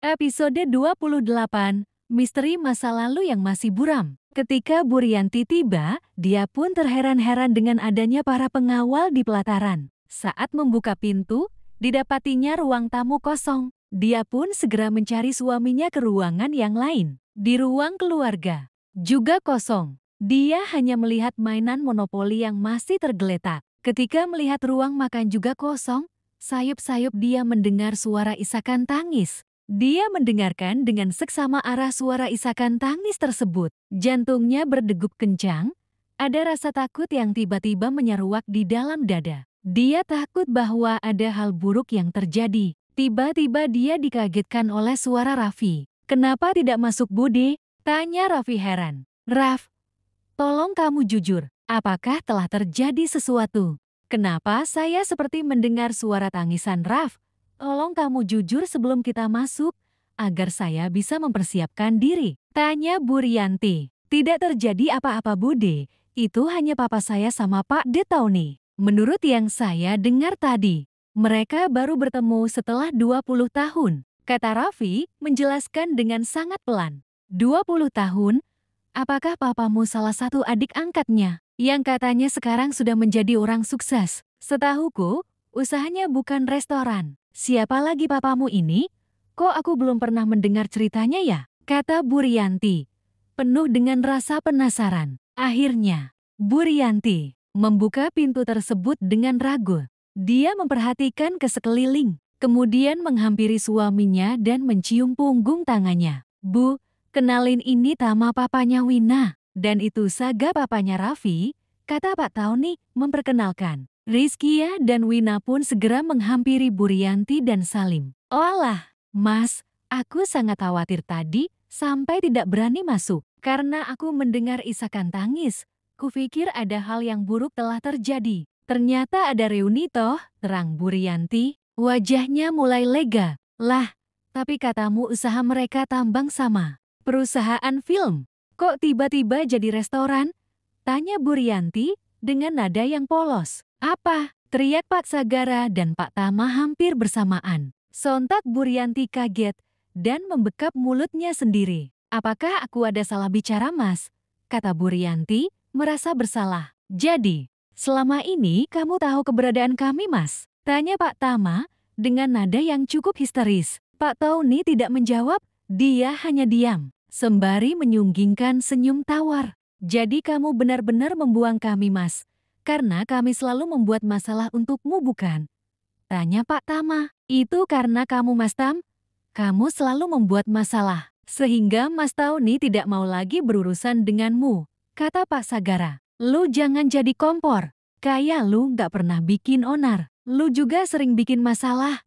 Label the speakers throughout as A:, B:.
A: Episode 28, Misteri Masa Lalu yang Masih Buram. Ketika Bu Rianti tiba, dia pun terheran-heran dengan adanya para pengawal di pelataran. Saat membuka pintu, didapatinya ruang tamu kosong. Dia pun segera mencari suaminya ke ruangan yang lain. Di ruang keluarga, juga kosong. Dia hanya melihat mainan monopoli yang masih tergeletak. Ketika melihat ruang makan juga kosong, sayup-sayup dia mendengar suara isakan tangis. Dia mendengarkan dengan seksama arah suara isakan tangis tersebut. Jantungnya berdegup kencang, ada rasa takut yang tiba-tiba menyeruak di dalam dada. Dia takut bahwa ada hal buruk yang terjadi. Tiba-tiba dia dikagetkan oleh suara Raffi. "Kenapa tidak masuk, Bude?" tanya Raffi heran. "Raf, tolong kamu jujur, apakah telah terjadi sesuatu?" "Kenapa saya seperti mendengar suara tangisan, Raf? Tolong kamu jujur sebelum kita masuk, agar saya bisa mempersiapkan diri," tanya Bu Rianti. "Tidak terjadi apa-apa, Bude. Itu hanya papa saya sama Pak De Tauni. Menurut yang saya dengar tadi, mereka baru bertemu setelah 20 tahun, kata Raffi menjelaskan dengan sangat pelan. 20 tahun? Apakah papamu salah satu adik angkatnya, yang katanya sekarang sudah menjadi orang sukses? Setahuku, usahanya bukan restoran. Siapa lagi papamu ini? Kok aku belum pernah mendengar ceritanya ya?" kata Bu Rianti, penuh dengan rasa penasaran. Akhirnya, Bu Rianti membuka pintu tersebut dengan ragu. Dia memperhatikan ke sekeliling, kemudian menghampiri suaminya dan mencium punggung tangannya. "Bu, kenalin ini Tama, papanya Wina, dan itu Saga, papanya Raffi," kata Pak Tauni memperkenalkan. Rizkia dan Wina pun segera menghampiri Bu Rianti dan Salim. "Oalah, Mas, aku sangat khawatir tadi sampai tidak berani masuk karena aku mendengar isakan tangis. Kupikir ada hal yang buruk telah terjadi. Ternyata ada reuni toh," terang Bu Rianti. Wajahnya mulai lega. "Lah, tapi katamu usaha mereka tambang sama perusahaan film. Kok tiba-tiba jadi restoran?" tanya Bu Rianti dengan nada yang polos. "Apa?" teriak Pak Sagara dan Pak Tama hampir bersamaan. Sontak Bu Rianti kaget dan membekap mulutnya sendiri. "Apakah aku ada salah bicara, Mas?" kata Bu Rianti, merasa bersalah. "Jadi, selama ini kamu tahu keberadaan kami, Mas?" tanya Pak Tama dengan nada yang cukup histeris. Pak Tauni tidak menjawab, dia hanya diam, sembari menyunggingkan senyum tawar. "Jadi kamu benar-benar membuang kami, Mas, karena kami selalu membuat masalah untukmu, bukan?" tanya Pak Tama. "Itu karena kamu, Mas Tam. Kamu selalu membuat masalah, sehingga Mas Tauni tidak mau lagi berurusan denganmu," kata Pak Sagara. "Lu jangan jadi kompor. Kayak lu gak pernah bikin onar. Lu juga sering bikin masalah.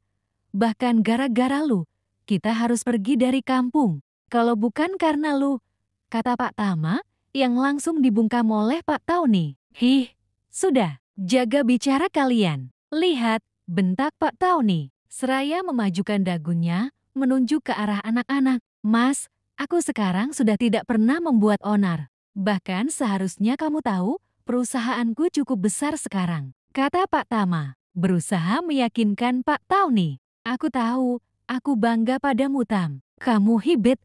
A: Bahkan gara-gara lu, kita harus pergi dari kampung. Kalau bukan karena lu," kata Pak Tama, yang langsung dibungkam oleh Pak Tauni. "Hih, sudah, jaga bicara kalian. Lihat," bentak Pak Tauni, seraya memajukan dagunya menunjuk ke arah anak-anak. "Mas, aku sekarang sudah tidak pernah membuat onar. Bahkan seharusnya kamu tahu, perusahaanku cukup besar sekarang," kata Pak Tama, berusaha meyakinkan Pak Tauni. "Aku tahu, aku bangga padamu, Tam. Kamu hebat,"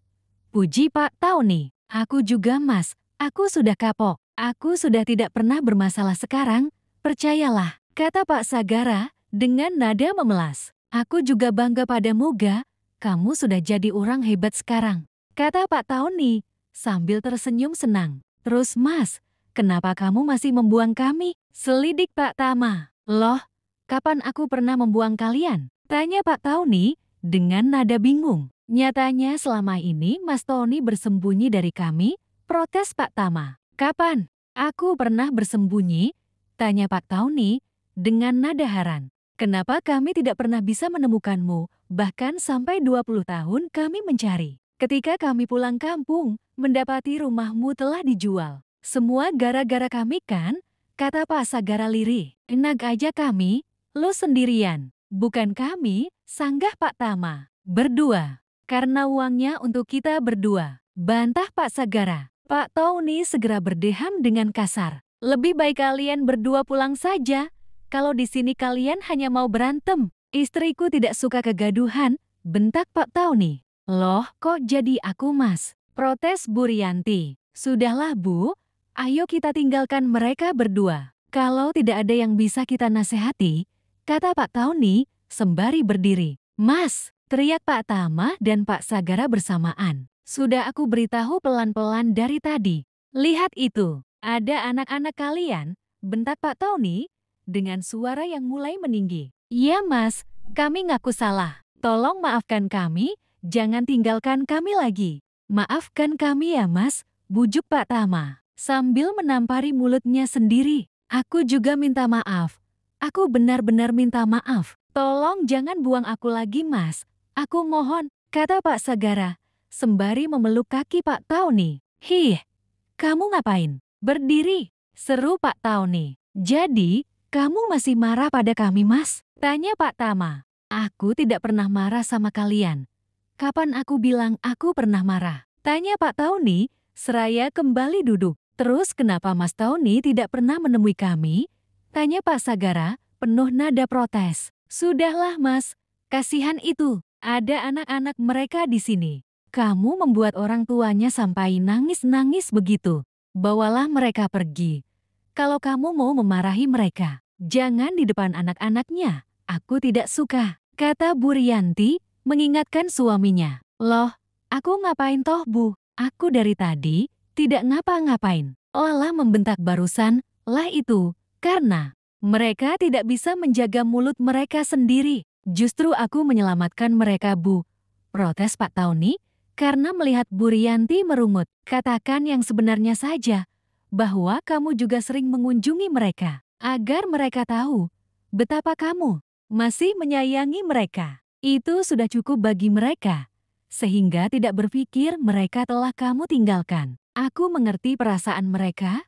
A: puji Pak Tauni. "Aku juga, Mas. Aku sudah kapok. Aku sudah tidak pernah bermasalah sekarang. Percayalah," kata Pak Sagara dengan nada memelas. "Aku juga bangga padamu, Ga. Kamu sudah jadi orang hebat sekarang," kata Pak Tauni sambil tersenyum senang. "Terus, Mas, kenapa kamu masih membuang kami?" selidik Pak Tama. "Loh, kapan aku pernah membuang kalian?" tanya Pak Tauni dengan nada bingung. "Nyatanya selama ini Mas Tony bersembunyi dari kami," protes Pak Tama. "Kapan aku pernah bersembunyi?" tanya Pak Tauni dengan nada heran. "Kenapa kami tidak pernah bisa menemukanmu? Bahkan sampai 20 tahun kami mencari. Ketika kami pulang kampung, mendapati rumahmu telah dijual. Semua gara-gara kami kan?" kata Pak Sagara lirih. "Enak aja kami, lo sendirian. Bukan kami," sanggah Pak Tama. "Berdua. Karena uangnya untuk kita berdua," bantah Pak Sagara. Pak Tauni segera berdeham dengan kasar. "Lebih baik kalian berdua pulang saja. Kalau di sini kalian hanya mau berantem. Istriku tidak suka kegaduhan," bentak Pak Tauni. Loh, kok jadi aku, Mas? Protes Bu Rianti. Sudahlah, Bu. Ayo kita tinggalkan mereka berdua. Kalau tidak ada yang bisa kita nasihati, kata Pak Tauni, sembari berdiri. Mas, teriak Pak Tama dan Pak Sagara bersamaan. Sudah aku beritahu pelan-pelan dari tadi. Lihat itu, ada anak-anak kalian, bentak Pak Tauni, dengan suara yang mulai meninggi. Iya, Mas, kami ngaku salah. Tolong maafkan kami, jangan tinggalkan kami lagi. Maafkan kami ya, Mas, bujuk Pak Tama. Sambil menampari mulutnya sendiri. Aku juga minta maaf. Aku benar-benar minta maaf. Tolong jangan buang aku lagi, Mas. Aku mohon, kata Pak Sagara, sembari memeluk kaki Pak Tauni. Hih, kamu ngapain? Berdiri, seru Pak Tauni. Jadi, kamu masih marah pada kami, Mas? Tanya Pak Tama. Aku tidak pernah marah sama kalian. Kapan aku bilang aku pernah marah? Tanya Pak Tauni, seraya kembali duduk. Terus kenapa Mas Tauni tidak pernah menemui kami? Tanya Pak Sagara, penuh nada protes. Sudahlah, Mas, kasihan itu. Ada anak-anak mereka di sini. Kamu membuat orang tuanya sampai nangis-nangis begitu. Bawalah mereka pergi. Kalau kamu mau memarahi mereka, jangan di depan anak-anaknya. Aku tidak suka, kata Bu Rianti, mengingatkan suaminya. Loh, aku ngapain toh, Bu? Aku dari tadi tidak ngapa-ngapain. Olah membentak barusan, lah itu, karena mereka tidak bisa menjaga mulut mereka sendiri. Justru aku menyelamatkan mereka, Bu. Protes Pak Tauni, karena melihat Bu Rianti merungut. Katakan yang sebenarnya saja, bahwa kamu juga sering mengunjungi mereka, agar mereka tahu betapa kamu masih menyayangi mereka. Itu sudah cukup bagi mereka, sehingga tidak berpikir mereka telah kamu tinggalkan. Aku mengerti perasaan mereka,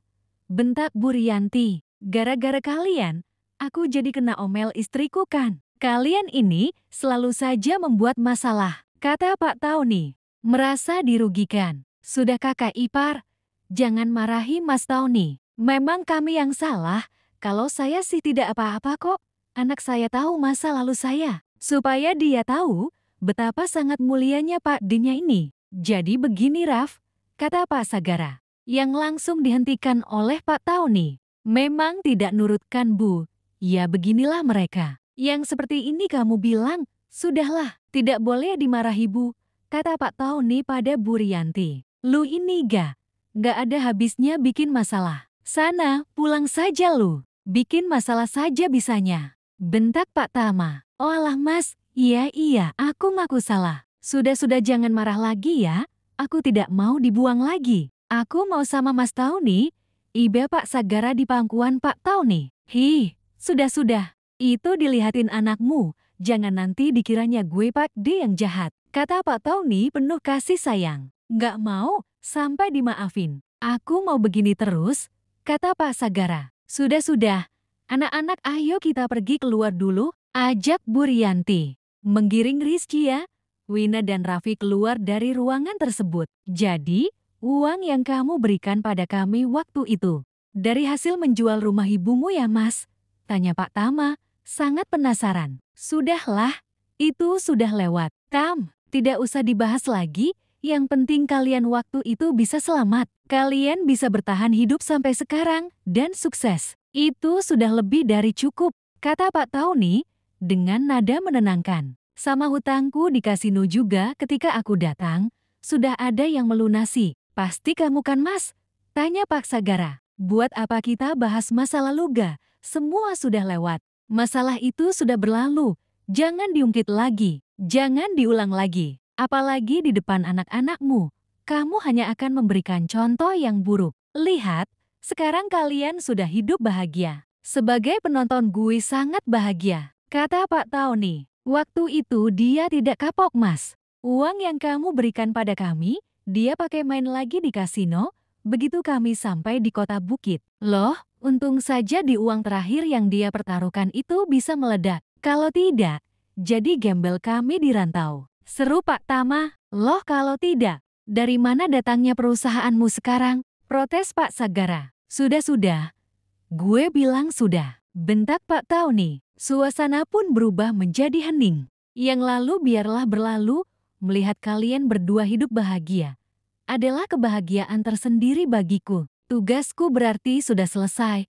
A: bentak Bu Rianti. Gara-gara kalian, aku jadi kena omel istriku kan. Kalian ini selalu saja membuat masalah, kata Pak Tauni, merasa dirugikan. Sudah kakak ipar, jangan marahi Mas Tauni. Memang kami yang salah, kalau saya sih tidak apa-apa kok. Anak saya tahu masa lalu saya, supaya dia tahu betapa sangat mulianya Pak D-nya ini. Jadi begini Raf, kata Pak Sagara, yang langsung dihentikan oleh Pak Tauni. Memang tidak nurutkan Bu, ya beginilah mereka. Yang seperti ini kamu bilang, sudahlah, tidak boleh dimarahi Bu, kata Pak Tauni pada Bu Rianti. Lu ini gak ada habisnya bikin masalah. Sana, pulang saja lu, bikin masalah saja bisanya. Bentak Pak Tama. Oalah Mas, iya, aku ngaku salah. Sudah jangan marah lagi ya, aku tidak mau dibuang lagi. Aku mau sama Mas Tauni. Iba Pak Sagara di pangkuan Pak Tauni. Hih, sudah. Itu dilihatin anakmu, jangan nanti dikiranya gue Pak D yang jahat. Kata Pak Tauni penuh kasih sayang. Gak mau, sampai dimaafin. Aku mau begini terus, kata Pak Sagara. Sudah. Anak-anak ayo kita pergi keluar dulu, ajak Bu Rianti. Menggiring Rizky ya. Wina dan Raffi keluar dari ruangan tersebut. Jadi, uang yang kamu berikan pada kami waktu itu, dari hasil menjual rumah ibumu ya Mas? Tanya Pak Tama, sangat penasaran. Sudahlah, itu sudah lewat. Tam, tidak usah dibahas lagi, yang penting kalian waktu itu bisa selamat. Kalian bisa bertahan hidup sampai sekarang, dan sukses. Itu sudah lebih dari cukup, kata Pak Tauni dengan nada menenangkan. Sama hutangku di kasino juga ketika aku datang, sudah ada yang melunasi. Pasti kamu kan Mas? Tanya Pak Sagara. Buat apa kita bahas masa lalu ga? Semua sudah lewat. Masalah itu sudah berlalu. Jangan diungkit lagi. Jangan diulang lagi. Apalagi di depan anak-anakmu. Kamu hanya akan memberikan contoh yang buruk. Lihat, sekarang kalian sudah hidup bahagia. Sebagai penonton gue sangat bahagia, kata Pak Tauni. Waktu itu dia tidak kapok Mas. Uang yang kamu berikan pada kami, dia pakai main lagi di kasino, begitu kami sampai di kota Bukit. Loh, untung saja di uang terakhir yang dia pertaruhkan itu bisa meledak. Kalau tidak, jadi gembel kami di rantau. Seru Pak Tama. Loh kalau tidak, dari mana datangnya perusahaanmu sekarang? Protes Pak Sagara. Sudah. Gue bilang sudah. Bentak Pak Tauni. Suasana pun berubah menjadi hening. Yang lalu biarlah berlalu, Melihat kalian berdua hidup bahagia adalah kebahagiaan tersendiri bagiku. Tugasku berarti sudah selesai.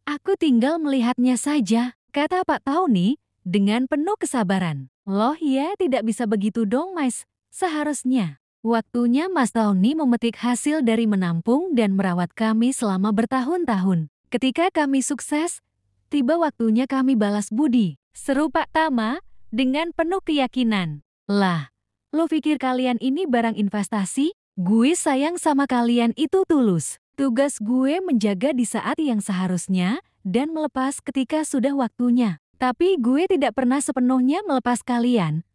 A: Aku tinggal melihatnya saja, kata Pak Tauni dengan penuh kesabaran. Loh ya, tidak bisa begitu dong, Mas. Seharusnya waktunya Mas Tauni memetik hasil dari menampung dan merawat kami selama bertahun-tahun. Ketika kami sukses, tiba waktunya kami balas budi, seru Pak Tama dengan penuh keyakinan. Lah, lo pikir kalian ini barang investasi? Gue sayang sama kalian itu tulus. Tugas gue menjaga di saat yang seharusnya dan melepas ketika sudah waktunya. Tapi gue tidak pernah sepenuhnya melepas kalian.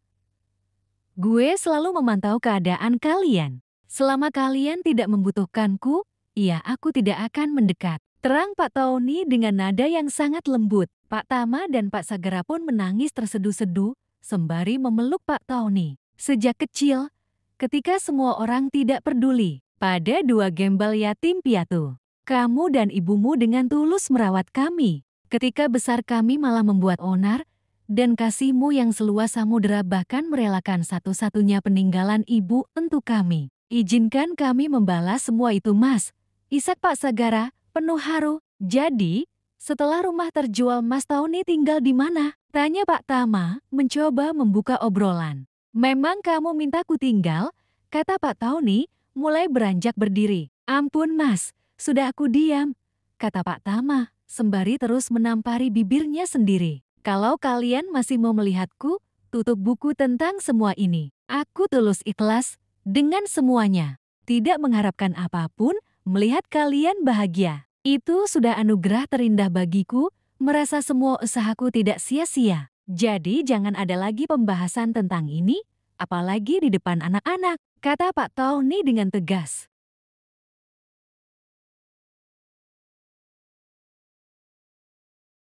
A: Gue selalu memantau keadaan kalian. Selama kalian tidak membutuhkanku, ya aku tidak akan mendekat. Terang Pak Tauni dengan nada yang sangat lembut. Pak Tama dan Pak Sagara pun menangis terseduh-seduh sembari memeluk Pak Tauni. Sejak kecil, ketika semua orang tidak peduli pada dua gembel yatim piatu, kamu dan ibumu dengan tulus merawat kami. Ketika besar kami malah membuat onar, dan kasihmu yang seluas samudera bahkan merelakan satu-satunya peninggalan ibu untuk kami. Izinkan kami membalas semua itu, Mas. Isak Pak Sagara penuh haru. Jadi, setelah rumah terjual, Mas Tauni tinggal di mana? Tanya Pak Tama, mencoba membuka obrolan. Memang kamu mintaku tinggal, kata Pak Tauni, mulai beranjak berdiri. Ampun Mas, sudah aku diam, kata Pak Tama, sembari terus menampari bibirnya sendiri. Kalau kalian masih mau melihatku, tutup buku tentang semua ini. Aku tulus ikhlas dengan semuanya. Tidak mengharapkan apapun, melihat kalian bahagia. Itu sudah anugerah terindah bagiku, merasa semua usahaku tidak sia-sia. Jadi jangan ada lagi pembahasan tentang ini, apalagi di depan anak-anak, kata Pak Tauni dengan tegas.